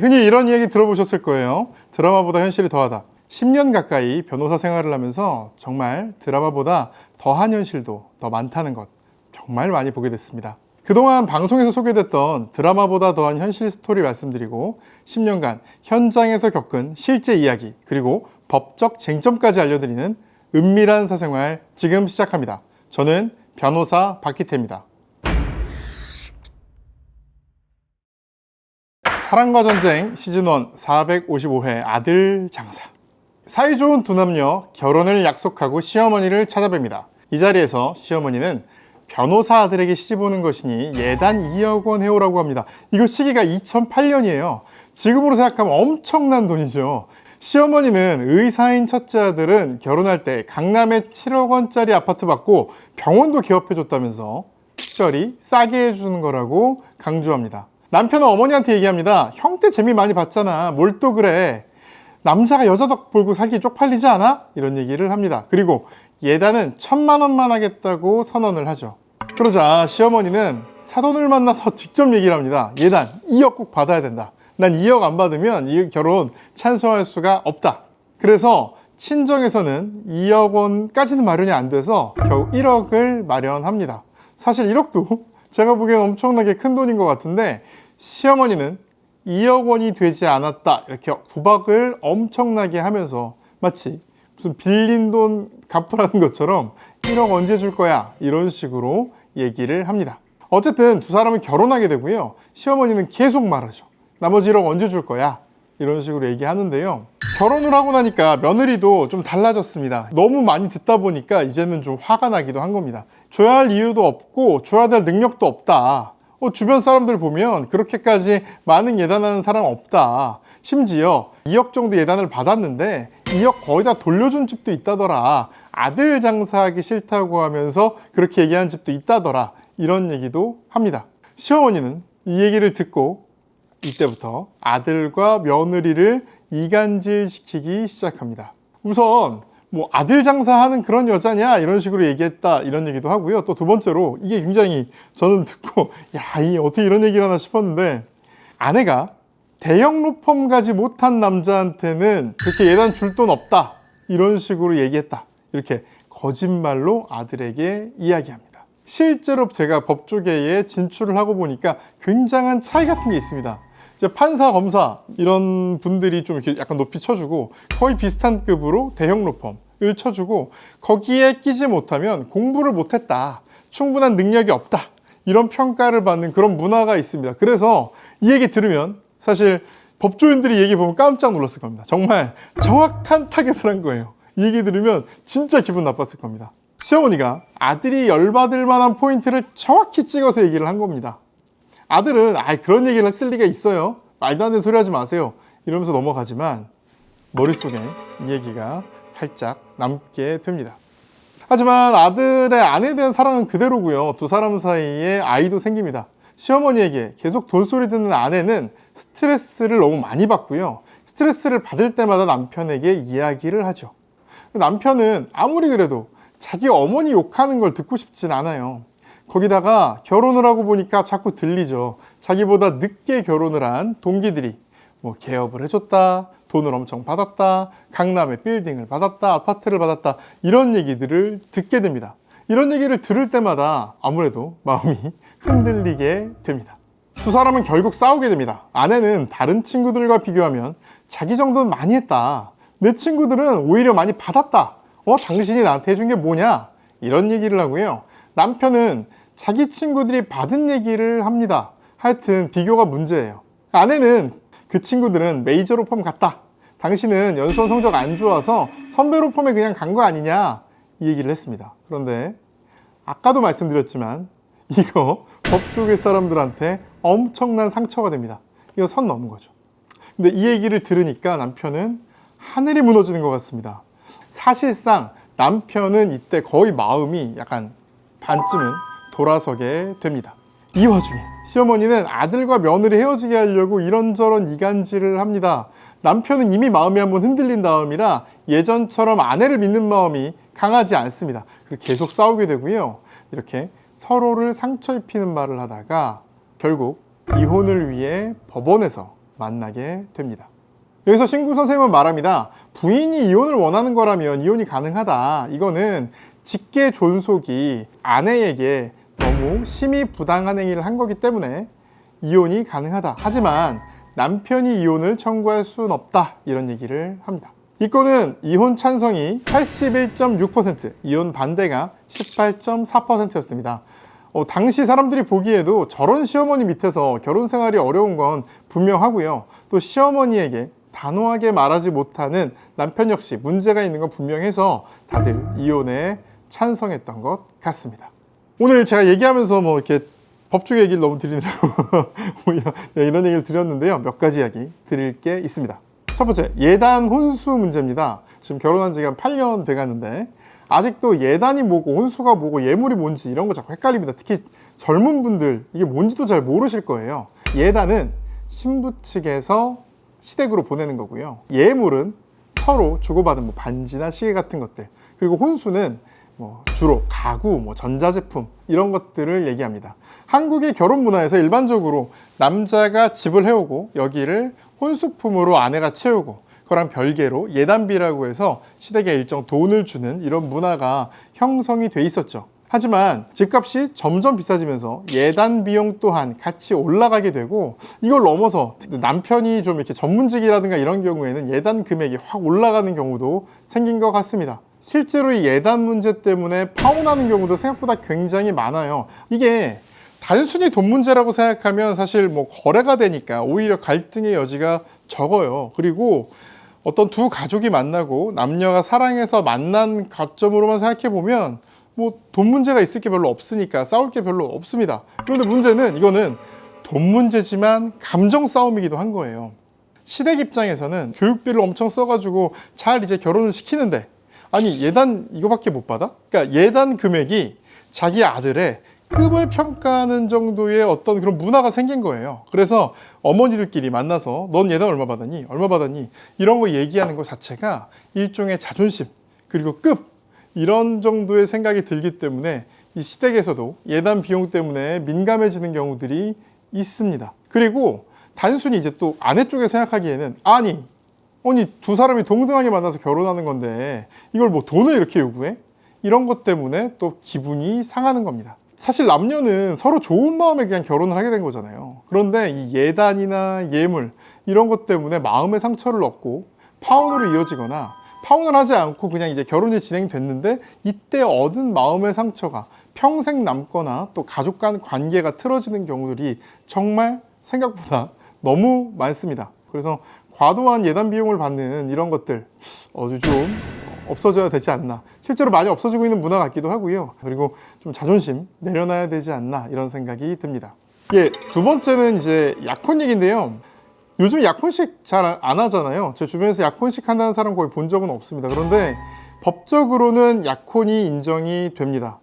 흔히 이런 이야기 들어보셨을 거예요. 드라마보다 현실이 더하다. 10년 가까이 변호사 생활을 하면서 정말 드라마보다 더한 현실도 더 많다는 것 정말 많이 보게 됐습니다. 그동안 방송에서 소개됐던 드라마보다 더한 현실 스토리 말씀드리고 10년간 현장에서 겪은 실제 이야기 그리고 법적 쟁점까지 알려드리는 은밀한 사생활 지금 시작합니다. 저는 변호사 박희태입니다. 사랑과 전쟁 시즌1 455회 아들 장사. 사이좋은 두 남녀 결혼을 약속하고 시어머니를 찾아뵙니다. 이 자리에서 시어머니는 변호사 아들에게 시집 오는 것이니 예단 2억 원 해오라고 합니다. 이거 시기가 2008년이에요. 지금으로 생각하면 엄청난 돈이죠. 시어머니는 의사인 첫째 아들은 결혼할 때 강남에 7억 원짜리 아파트 받고 병원도 개업해줬다면서 특별히 싸게 해주는 거라고 강조합니다. 남편은 어머니한테 얘기합니다. 형 때 재미 많이 봤잖아. 뭘 또 그래. 남자가 여자 덕 보고 살기 쪽팔리지 않아? 이런 얘기를 합니다. 그리고 예단은 1,000만 원만 하겠다고 선언을 하죠. 그러자 시어머니는 사돈을 만나서 직접 얘기를 합니다. 예단 2억 꼭 받아야 된다. 난 2억 안 받으면 이 결혼 찬성할 수가 없다. 그래서 친정에서는 2억 원까지는 마련이 안 돼서 겨우 1억을 마련합니다. 사실 1억도 제가 보기엔 엄청나게 큰 돈인 것 같은데 시어머니는 2억 원이 되지 않았다 이렇게 구박을 엄청나게 하면서 마치 무슨 빌린 돈 갚으라는 것처럼 1억 언제 줄 거야 이런 식으로 얘기를 합니다. 어쨌든 두 사람은 결혼하게 되고요. 시어머니는 계속 말하죠. 나머지 1억 언제 줄 거야 이런 식으로 얘기하는데요. 결혼을 하고 나니까 며느리도 좀 달라졌습니다. 너무 많이 듣다 보니까 이제는 좀 화가 나기도 한 겁니다. 줘야 할 이유도 없고 줘야 될 능력도 없다. 주변 사람들 보면 그렇게까지 많은 예단하는 사람 없다. 심지어 2억 정도 예단을 받았는데 2억 거의 다 돌려준 집도 있다더라. 아들 장사하기 싫다고 하면서 그렇게 얘기한 집도 있다더라. 이런 얘기도 합니다. 시어머니는 이 얘기를 듣고 이때부터 아들과 며느리를 이간질시키기 시작합니다. 우선 뭐 아들 장사하는 그런 여자냐 이런 식으로 얘기했다 이런 얘기도 하고요. 또 두 번째로 이게 굉장히 저는 듣고 야, 이 어떻게 이런 얘기를 하나 싶었는데 아내가 대형 로펌 가지 못한 남자한테는 그렇게 예단 줄 돈 없다 이런 식으로 얘기했다 이렇게 거짓말로 아들에게 이야기합니다. 실제로 제가 법조계에 진출을 하고 보니까 굉장한 차이 같은 게 있습니다. 이제 판사, 검사 이런 분들이 좀 이렇게 약간 높이 쳐주고 거의 비슷한 급으로 대형 로펌을 쳐주고 거기에 끼지 못하면 공부를 못했다, 충분한 능력이 없다 이런 평가를 받는 그런 문화가 있습니다. 그래서 이 얘기 들으면 사실 법조인들이 얘기 보면 깜짝 놀랐을 겁니다. 정말 정확한 타겟을 한 거예요. 이 얘기 들으면 진짜 기분 나빴을 겁니다. 시어머니가 아들이 열받을 만한 포인트를 정확히 찍어서 얘기를 한 겁니다. 아들은 그런 얘기를 했을 리가 있어요. 말도 안 되는 소리 하지 마세요. 이러면서 넘어가지만 머릿속에 이 얘기가 살짝 남게 됩니다. 하지만 아들의 아내에 대한 사랑은 그대로고요. 두 사람 사이에 아이도 생깁니다. 시어머니에게 계속 돈소리 듣는 아내는 스트레스를 너무 많이 받고요. 스트레스를 받을 때마다 남편에게 이야기를 하죠. 남편은 아무리 그래도 자기 어머니 욕하는 걸 듣고 싶진 않아요. 거기다가 결혼을 하고 보니까 자꾸 들리죠. 자기보다 늦게 결혼을 한 동기들이 뭐 개업을 해줬다, 돈을 엄청 받았다, 강남에 빌딩을 받았다, 아파트를 받았다 이런 얘기들을 듣게 됩니다. 이런 얘기를 들을 때마다 아무래도 마음이 흔들리게 됩니다. 두 사람은 결국 싸우게 됩니다. 아내는 다른 친구들과 비교하면 자기 정도는 많이 했다. 내 친구들은 오히려 많이 받았다. 당신이 나한테 해준 게 뭐냐? 이런 얘기를 하고요. 남편은 자기 친구들이 받은 얘기를 합니다. 하여튼 비교가 문제예요. 아내는 그 친구들은 메이저 로펌 갔다. 당신은 연수원 성적 안 좋아서 선배 로펌에 그냥 간 거 아니냐? 이 얘기를 했습니다. 그런데 아까도 말씀드렸지만 이거 법조계 사람들한테 엄청난 상처가 됩니다. 이거 선 넘은 거죠. 근데 이 얘기를 들으니까 남편은 하늘이 무너지는 것 같습니다. 사실상 남편은 이때 거의 마음이 약간 반쯤은 돌아서게 됩니다. 이 와중에 시어머니는 아들과 며느리 헤어지게 하려고 이런저런 이간질을 합니다. 남편은 이미 마음이 한번 흔들린 다음이라 예전처럼 아내를 믿는 마음이 강하지 않습니다. 그리고 계속 싸우게 되고요. 이렇게 서로를 상처 입히는 말을 하다가 결국 이혼을 위해 법원에서 만나게 됩니다. 여기서 신구 선생님은 말합니다. 부인이 이혼을 원하는 거라면 이혼이 가능하다. 이거는 직계 존속이 아내에게 너무 심히 부당한 행위를 한 거기 때문에 이혼이 가능하다. 하지만 남편이 이혼을 청구할 수는 없다. 이런 얘기를 합니다. 이 건은 이혼 찬성이 81.6%, 이혼 반대가 18.4%였습니다. 당시 사람들이 보기에도 저런 시어머니 밑에서 결혼 생활이 어려운 건 분명하고요. 또 시어머니에게 단호하게 말하지 못하는 남편 역시 문제가 있는 건 분명해서 다들 이혼에 찬성했던 것 같습니다. 오늘 제가 얘기하면서 뭐 이렇게 법조 얘기를 너무 드리느라고 이런 얘기를 드렸는데요. 몇 가지 이야기 드릴 게 있습니다. 첫 번째, 예단 혼수 문제입니다. 지금 결혼한 지가 한 8년 돼가는데 아직도 예단이 뭐고 혼수가 뭐고 예물이 뭔지 이런 거 자꾸 헷갈립니다. 특히 젊은 분들 이게 뭔지도 잘 모르실 거예요. 예단은 신부 측에서 시댁으로 보내는 거고요. 예물은 서로 주고받은 뭐 반지나 시계 같은 것들, 그리고 혼수는 뭐 주로 가구, 뭐 전자제품 이런 것들을 얘기합니다. 한국의 결혼 문화에서 일반적으로 남자가 집을 해오고 여기를 혼수품으로 아내가 채우고 그거랑 별개로 예단비라고 해서 시댁에 일정 돈을 주는 이런 문화가 형성이 돼 있었죠. 하지만 집값이 점점 비싸지면서 예단 비용 또한 같이 올라가게 되고 이걸 넘어서 남편이 좀 이렇게 전문직이라든가 이런 경우에는 예단 금액이 확 올라가는 경우도 생긴 것 같습니다. 실제로 이 예단 문제 때문에 파혼하는 경우도 생각보다 굉장히 많아요. 이게 단순히 돈 문제라고 생각하면 사실 뭐 거래가 되니까 오히려 갈등의 여지가 적어요. 그리고 어떤 두 가족이 만나고 남녀가 사랑해서 만난 관점으로만 생각해 보면 뭐 돈 문제가 있을 게 별로 없으니까 싸울 게 별로 없습니다. 그런데 문제는 이거는 돈 문제지만 감정 싸움이기도 한 거예요. 시댁 입장에서는 교육비를 엄청 써가지고 잘 이제 결혼을 시키는데 아니 예단 이거밖에 못 받아? 그러니까 예단 금액이 자기 아들의 급을 평가하는 정도의 어떤 그런 문화가 생긴 거예요. 그래서 어머니들끼리 만나서 넌 예단 얼마 받았니? 얼마 받았니? 이런 거 얘기하는 것 자체가 일종의 자존심 그리고 급 이런 정도의 생각이 들기 때문에 이 시댁에서도 예단 비용 때문에 민감해지는 경우들이 있습니다. 그리고 단순히 이제 또 아내 쪽에 생각하기에는 아니 두 사람이 동등하게 만나서 결혼하는 건데 이걸 뭐 돈을 이렇게 요구해? 이런 것 때문에 또 기분이 상하는 겁니다. 사실 남녀는 서로 좋은 마음에 그냥 결혼을 하게 된 거잖아요. 그런데 이 예단이나 예물 이런 것 때문에 마음의 상처를 얻고 파혼으로 이어지거나 파혼을 하지 않고 그냥 이제 결혼이 진행됐는데 이때 얻은 마음의 상처가 평생 남거나 또 가족 간 관계가 틀어지는 경우들이 정말 생각보다 너무 많습니다. 그래서 과도한 예단 비용을 받는 이런 것들 좀 없어져야 되지 않나. 실제로 많이 없어지고 있는 문화 같기도 하고요. 그리고 좀 자존심 내려놔야 되지 않나 이런 생각이 듭니다. 두 번째는 이제 약혼 얘기인데요. 요즘 약혼식 잘 안 하잖아요. 제 주변에서 약혼식 한다는 사람 거의 본 적은 없습니다. 그런데 법적으로는 약혼이 인정이 됩니다.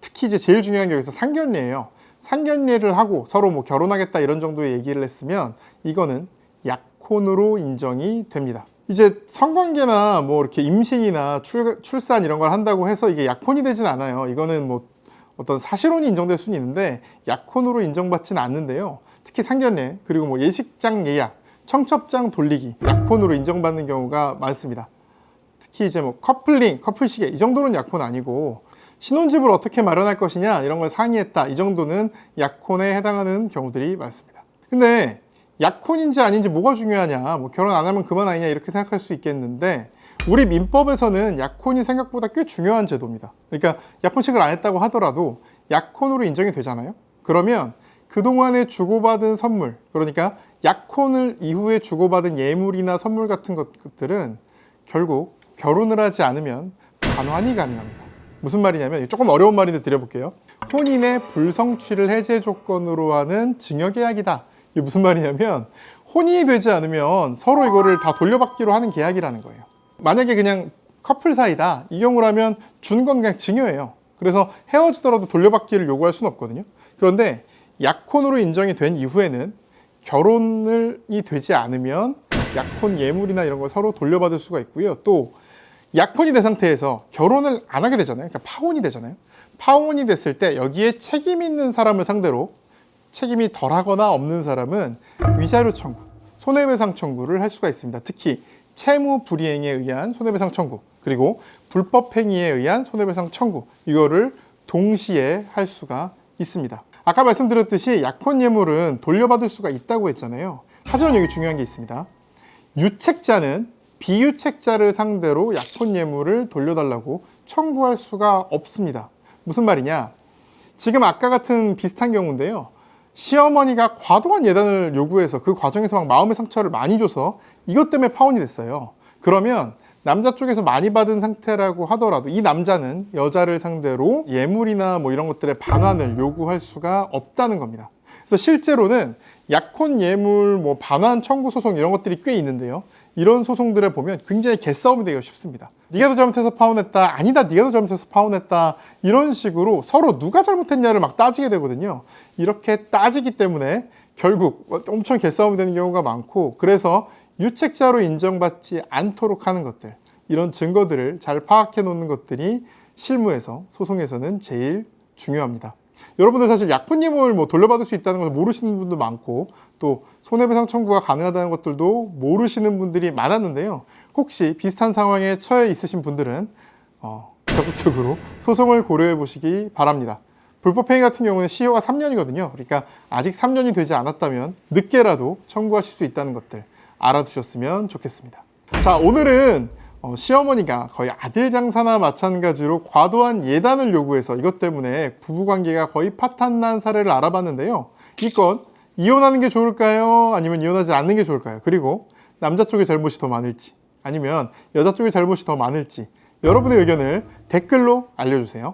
특히 이제 제일 중요한 게 여기서 상견례예요. 상견례를 하고 서로 뭐 결혼하겠다 이런 정도의 얘기를 했으면 이거는 약혼으로 인정이 됩니다. 이제 성관계나 뭐 이렇게 임신이나 출산 이런 걸 한다고 해서 이게 약혼이 되진 않아요. 이거는 뭐 어떤 사실혼이 인정될 수는 있는데 약혼으로 인정받지는 않는데요. 특히 상견례 그리고 뭐 예식장 예약, 청첩장 돌리기 약혼으로 인정받는 경우가 많습니다. 특히 이제 뭐 커플링, 커플시계 이 정도는 약혼 아니고 신혼집을 어떻게 마련할 것이냐 이런 걸 상의했다 이 정도는 약혼에 해당하는 경우들이 많습니다. 근데 약혼인지 아닌지 뭐가 중요하냐 뭐 결혼 안 하면 그만 아니냐 이렇게 생각할 수 있겠는데 우리 민법에서는 약혼이 생각보다 꽤 중요한 제도입니다. 그러니까 약혼식을 안 했다고 하더라도 약혼으로 인정이 되잖아요. 그러면 그동안에 주고받은 선물 그러니까 약혼을 이후에 주고받은 예물이나 선물 같은 것들은 결국 결혼을 하지 않으면 반환이 가능합니다. 무슨 말이냐면 조금 어려운 말인데 드려볼게요. 혼인의 불성취를 해제 조건으로 하는 증여계약이다. 이게 무슨 말이냐면 혼인이 되지 않으면 서로 이거를 다 돌려받기로 하는 계약이라는 거예요. 만약에 그냥 커플 사이다 이 경우라면 주는 건 그냥 증여예요. 그래서 헤어지더라도 돌려받기를 요구할 수는 없거든요. 그런데 약혼으로 인정이 된 이후에는 결혼이 되지 않으면 약혼 예물이나 이런 걸 서로 돌려받을 수가 있고요. 또 약혼이 된 상태에서 결혼을 안 하게 되잖아요. 그러니까 파혼이 되잖아요. 파혼이 됐을 때 여기에 책임 있는 사람을 상대로 책임이 덜하거나 없는 사람은 위자료 청구, 손해배상 청구를 할 수가 있습니다. 특히 채무 불이행에 의한 손해배상 청구, 그리고 불법 행위에 의한 손해배상 청구, 이거를 동시에 할 수가 있습니다. 아까 말씀드렸듯이 약혼 예물은 돌려받을 수가 있다고 했잖아요. 하지만 여기 중요한 게 있습니다. 유책자는 비유책자를 상대로 약혼 예물을 돌려달라고 청구할 수가 없습니다. 무슨 말이냐? 지금 아까 같은 비슷한 경우인데요. 시어머니가 과도한 예단을 요구해서 그 과정에서 막 마음의 상처를 많이 줘서 이것 때문에 파혼이 됐어요. 그러면 남자 쪽에서 많이 받은 상태라고 하더라도 이 남자는 여자를 상대로 예물이나 뭐 이런 것들의 반환을 요구할 수가 없다는 겁니다. 그래서 실제로는 약혼 예물 뭐 반환 청구 소송 이런 것들이 꽤 있는데요. 이런 소송들에 보면 굉장히 개싸움이 되기가 쉽습니다. 네가 더 잘못해서 파혼했다, 아니다 네가 더 잘못해서 파혼했다, 이런 식으로 서로 누가 잘못했냐를 막 따지게 되거든요. 이렇게 따지기 때문에 결국 엄청 개싸움이 되는 경우가 많고, 그래서 유책자로 인정받지 않도록 하는 것들, 이런 증거들을 잘 파악해 놓는 것들이 실무에서, 소송에서는 제일 중요합니다. 여러분들 사실 약혼 예물 뭐 돌려받을 수 있다는 것을 모르시는 분도 많고, 또 손해배상 청구가 가능하다는 것들도 모르시는 분들이 많았는데요. 혹시 비슷한 상황에 처해 있으신 분들은 적극적으로 소송을 고려해 보시기 바랍니다. 불법행위 같은 경우는 시효가 3년이거든요. 그러니까 아직 3년이 되지 않았다면 늦게라도 청구하실 수 있다는 것들 알아두셨으면 좋겠습니다. 자, 오늘은 시어머니가 거의 아들 장사나 마찬가지로 과도한 예단을 요구해서 이것 때문에 부부관계가 거의 파탄난 사례를 알아봤는데요. 이 건 이혼하는 게 좋을까요? 아니면 이혼하지 않는 게 좋을까요? 그리고 남자 쪽의 잘못이 더 많을지, 아니면 여자 쪽의 잘못이 더 많을지, 여러분의 의견을 댓글로 알려주세요.